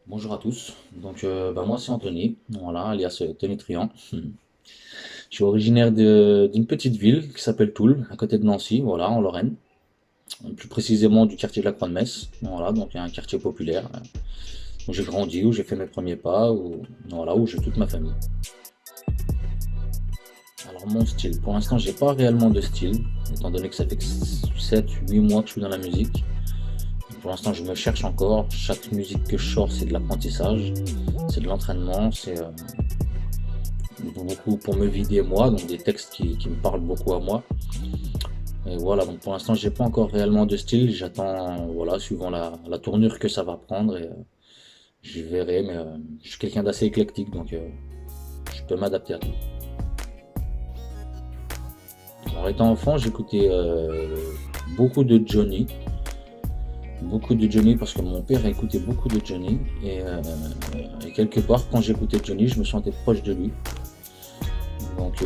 Bonjour à tous. Moi c'est Anthony, voilà, alias Tony Triant. Je suis originaire d'une petite ville qui s'appelle Toul, à côté de Nancy, voilà, en Lorraine. Plus précisément du quartier de la Croix-de-Metz. Voilà, donc il y a un quartier populaire où j'ai grandi, où j'ai fait mes premiers pas, où j'ai toute ma famille. Alors mon style, pour l'instant j'ai pas réellement de style, étant donné que ça fait que 7, 8 mois que je suis dans la musique. Pour l'instant je me cherche encore. Chaque musique que je sors c'est de l'apprentissage, c'est de l'entraînement, c'est beaucoup pour me vider moi, donc des textes qui me parlent beaucoup à moi. Et voilà, donc pour l'instant, j'ai pas encore réellement de style. J'attends, voilà, suivant la tournure que ça va prendre, je verrai. Mais je suis quelqu'un d'assez éclectique, donc je peux m'adapter à tout. Alors, étant enfant, j'écoutais beaucoup de Johnny parce que mon père écoutait beaucoup de Johnny. Et quelque part, quand j'écoutais Johnny, je me sentais proche de lui. Donc,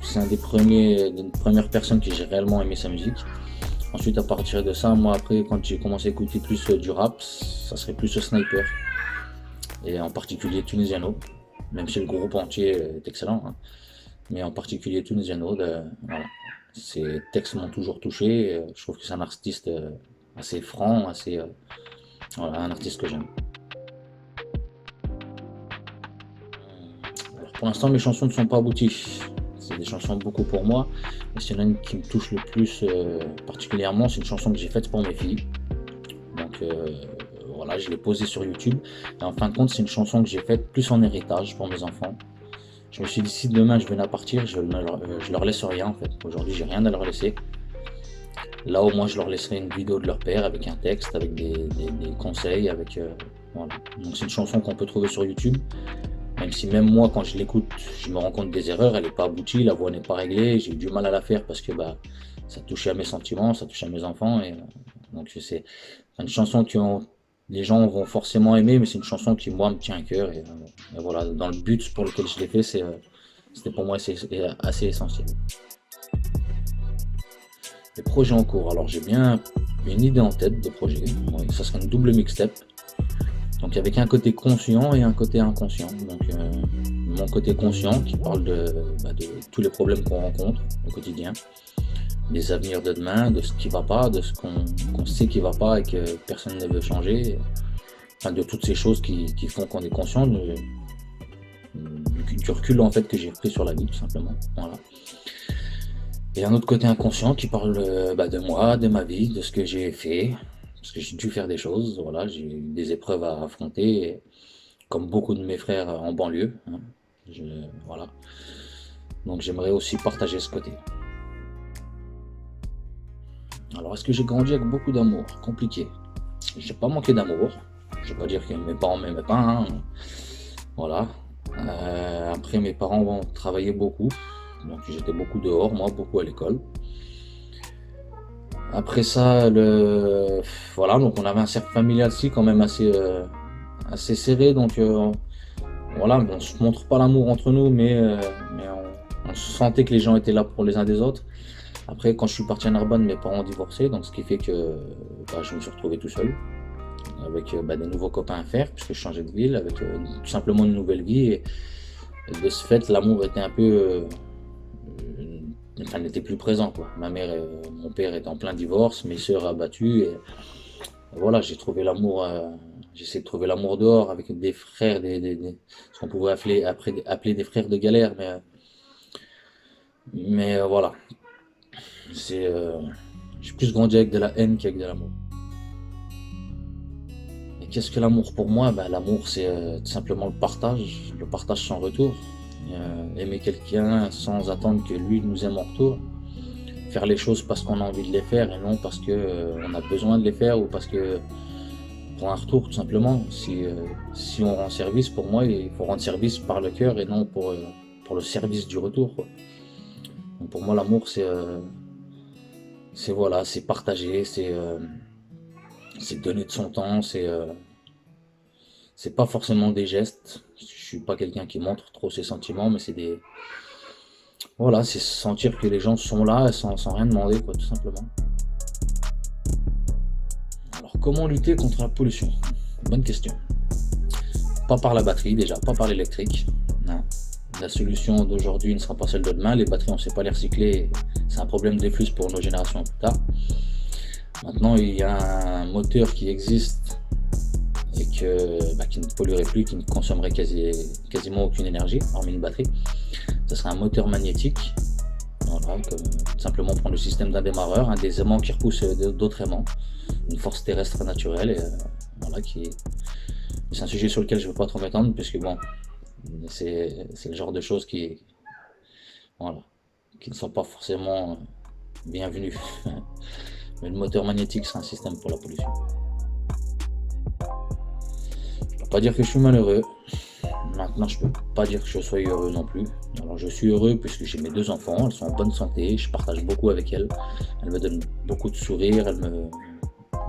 c'est une premières personnes que j'ai réellement aimé sa musique. Ensuite, à partir de ça, moi, après, quand j'ai commencé à écouter plus du rap, ça serait plus Sniper, et en particulier Tunisiano, même si le groupe entier est excellent, hein. Mais en particulier Tunisiano, voilà. Ses textes m'ont toujours touché. Je trouve que c'est un artiste assez franc, voilà, un artiste que j'aime. Alors, pour l'instant, mes chansons ne sont pas abouties. C'est des chansons beaucoup pour moi. Mais s'il y en a une qui me touche le plus particulièrement, c'est une chanson que j'ai faite pour mes filles. Donc voilà, je l'ai posée sur YouTube. Et en fin de compte, c'est une chanson que j'ai faite plus en héritage pour mes enfants. Je me suis dit, si demain je venais à partir, je leur laisse rien en fait. Aujourd'hui, j'ai rien à leur laisser. Là, au moins, je leur laisserai une vidéo de leur père avec un texte, avec des conseils, voilà. Donc, c'est une chanson qu'on peut trouver sur YouTube. Même si même moi, quand je l'écoute, je me rends compte des erreurs. Elle n'est pas aboutie, la voix n'est pas réglée. J'ai eu du mal à la faire parce que bah, ça touchait à mes sentiments, ça touchait à mes enfants. Donc, c'est une chanson les gens vont forcément aimer, mais c'est une chanson qui, moi, me tient à cœur. Et voilà, dans le but pour lequel je l'ai fait, c'était pour moi assez essentiel. Les projets en cours. Alors j'ai bien une idée en tête de projet. Oui, ça serait une double mixtape. Donc avec un côté conscient et un côté inconscient. Donc mon côté conscient qui parle de tous les problèmes qu'on rencontre au quotidien, des avenirs de demain, de ce qui va pas, de ce qu'on sait qui va pas et que personne ne veut changer. Enfin, de toutes ces choses qui font qu'on est conscient du recul en fait que j'ai pris sur la vie tout simplement. Voilà. Et un autre côté inconscient qui parle de moi, de ma vie, de ce que j'ai fait, parce que j'ai dû faire des choses, voilà, j'ai eu des épreuves à affronter, comme beaucoup de mes frères en banlieue, hein. Voilà. Donc j'aimerais aussi partager ce côté. Alors est-ce que j'ai grandi avec beaucoup d'amour? Compliqué. J'ai pas manqué d'amour. Je vais pas dire que mes parents m'aimaient pas, hein. Voilà. Après mes parents ont travaillé beaucoup, donc j'étais beaucoup dehors, moi beaucoup à l'école. Après ça, voilà, donc on avait un cercle familial aussi quand même assez serré, donc voilà, bon, on se montre pas l'amour entre nous, mais on sentait que les gens étaient là pour les uns des autres. Après, quand je suis parti à Narbonne, mes parents ont divorcé, donc ce qui fait que je me suis retrouvé tout seul, avec des nouveaux copains à faire, puisque je changeais de ville, avec tout simplement une nouvelle vie. Et de ce fait, l'amour était un peu enfin, n'était plus présent, quoi. Mon père était en plein divorce, mes sœurs abattues, et voilà, j'ai essayé de trouver l'amour dehors avec des frères, ce qu'on pouvait appeler des frères de galère, mais voilà, c'est, j'ai plus grandi avec de la haine qu'avec de l'amour. Et qu'est-ce que l'amour pour moi? L'amour, c'est tout simplement le partage sans retour. Aimer quelqu'un sans attendre que lui nous aime en retour. Faire les choses parce qu'on a envie de les faire et non parce que on a besoin de les faire ou parce que pour un retour tout simplement. Si on rend service, pour moi, il faut rendre service par le cœur et non pour le service du retour, quoi. Donc pour moi, l'amour, c'est voilà, c'est partager, c'est donner de son temps, c'est pas forcément des gestes. Je suis pas quelqu'un qui montre trop ses sentiments, mais voilà, c'est sentir que les gens sont là sans rien demander, quoi, tout simplement. Alors, comment lutter contre la pollution? Bonne question. Pas par la batterie déjà, pas par l'électrique. Non. La solution d'aujourd'hui ne sera pas celle de demain. Les batteries, on ne sait pas les recycler. C'est un problème des flux pour nos générations plus tard. Maintenant, il y a un moteur qui existe et qui ne polluerait plus, qui ne consommerait quasiment aucune énergie, hormis une batterie. Ce serait un moteur magnétique. Voilà, comme tout simplement prendre le système d'un démarreur, un des aimants qui repousse d'autres aimants, une force terrestre naturelle. Et, voilà, c'est un sujet sur lequel je ne veux pas trop m'étendre, puisque bon, c'est le genre de choses voilà, qui ne sont pas forcément bienvenues. Mais le moteur magnétique, c'est un système pour la pollution. Je ne peux pas dire que je suis malheureux. Maintenant, je ne peux pas dire que je sois heureux non plus. Alors, je suis heureux puisque j'ai mes 2 enfants, elles sont en bonne santé, je partage beaucoup avec elles. Elles me donnent beaucoup de sourires,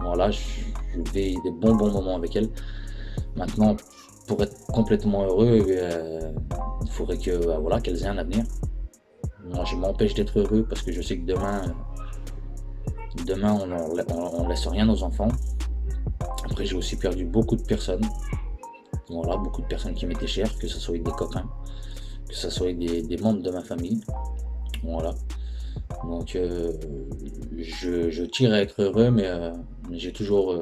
voilà, je vis des bons moments avec elles. Maintenant, pour être complètement heureux, il faudrait que, voilà, qu'elles aient un avenir. Moi, je m'empêche d'être heureux parce que je sais que demain on ne laisse rien aux enfants. Après, j'ai aussi perdu beaucoup de personnes. Voilà, beaucoup de personnes qui m'étaient chères, que ce soit des copains, que ce soit des membres de ma famille. Voilà. Donc, je tire à être heureux, mais j'ai toujours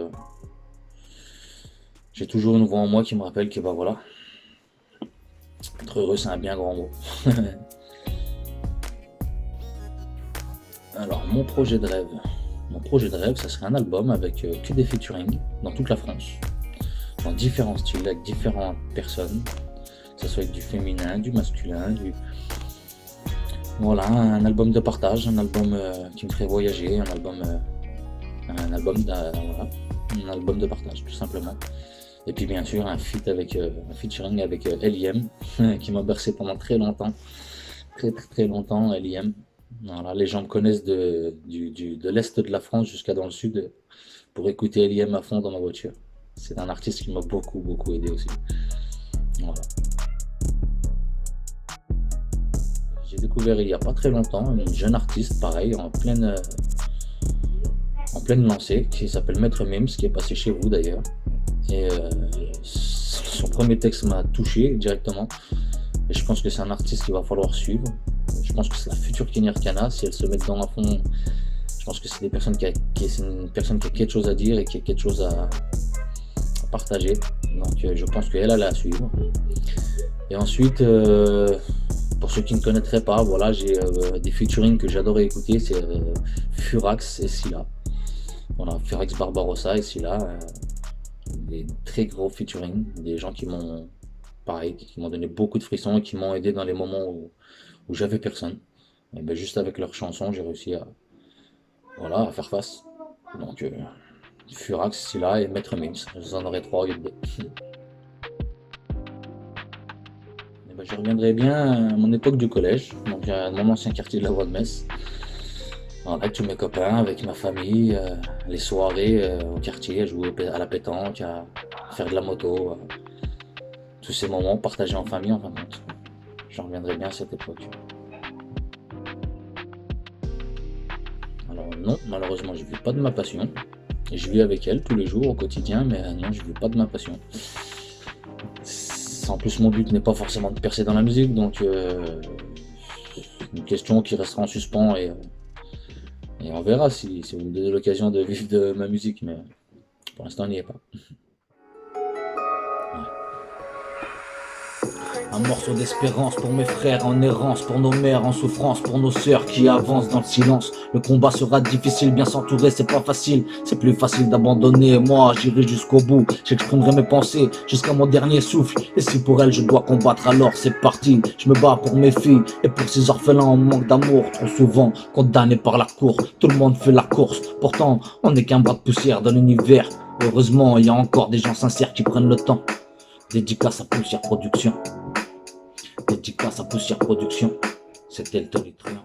une voix en moi qui me rappelle que, voilà, être heureux, c'est un bien grand mot. Alors, mon projet de rêve, ça serait un album avec que des featuring dans toute la France, dans différents styles, avec différentes personnes, que ce soit avec du féminin, du masculin, voilà, un album de partage, un album qui me ferait voyager, un album de partage, tout simplement. Et puis bien sûr un featuring avec L.I.M qui m'a bercé pendant très longtemps, très longtemps. L.I.M. Voilà, les gens me connaissent de l'est de la France jusqu'à dans le sud pour écouter L.I.M à fond dans ma voiture. C'est un artiste qui m'a beaucoup aidé aussi. Voilà. J'ai découvert il n'y a pas très longtemps une jeune artiste, pareil, en pleine lancée, qui s'appelle Maître Mims, qui est passé chez vous d'ailleurs. Et son premier texte m'a touché directement. Et je pense que c'est un artiste qu'il va falloir suivre. Je pense que c'est la future Kenny Arcana. Si elle se met dedans à fond, je pense que c'est une personne qui a quelque chose à dire et qui a quelque chose à partager. Donc je pense qu'elle a à suivre. Et ensuite, pour ceux qui ne connaîtraient pas, voilà, j'ai des featuring que j'adorais écouter, c'est Furax et Scylla. Voilà, Furax Barbarossa et Scylla. Des très gros featuring, des gens qui m'ont donné beaucoup de frissons et qui m'ont aidé dans les moments où j'avais personne. Et ben juste avec leurs chansons, j'ai réussi à faire face. Donc Furax, Scylla et Maître Mims, je vous en aurai 3 au lieu de 2. Et ben je reviendrai bien à mon époque du collège, donc à mon ancien quartier de la Voie de Metz. Avec tous mes copains, avec ma famille, les soirées au quartier, à jouer à la pétanque, à faire de la moto, tous ces moments partagés en famille en fin de compte. J'en reviendrai bien à cette époque. Alors non, malheureusement je ne vis pas de ma passion. Et je vis avec elle tous les jours au quotidien, mais non, je ne vis pas de ma passion. En plus mon but n'est pas forcément de percer dans la musique, donc une question qui restera en suspens et on verra si vous me donnez l'occasion de vivre de ma musique, mais pour l'instant, on n'y est pas. Un morceau d'espérance pour mes frères en errance, pour nos mères en souffrance, pour nos sœurs qui avancent dans le silence. Le combat sera difficile, bien s'entourer c'est pas facile, c'est plus facile d'abandonner. Moi j'irai jusqu'au bout, j'exprimerai mes pensées jusqu'à mon dernier souffle. Et si pour elles je dois combattre, alors c'est parti. Je me bats pour mes filles et pour ces orphelins en manque d'amour, trop souvent condamnés par la cour. Tout le monde fait la course, pourtant on n'est qu'un bras de poussière dans l'univers. Heureusement il y a encore des gens sincères qui prennent le temps. Dédicace à Poussière Production. Dédicace à Poussière Production. C'était le tonitruand.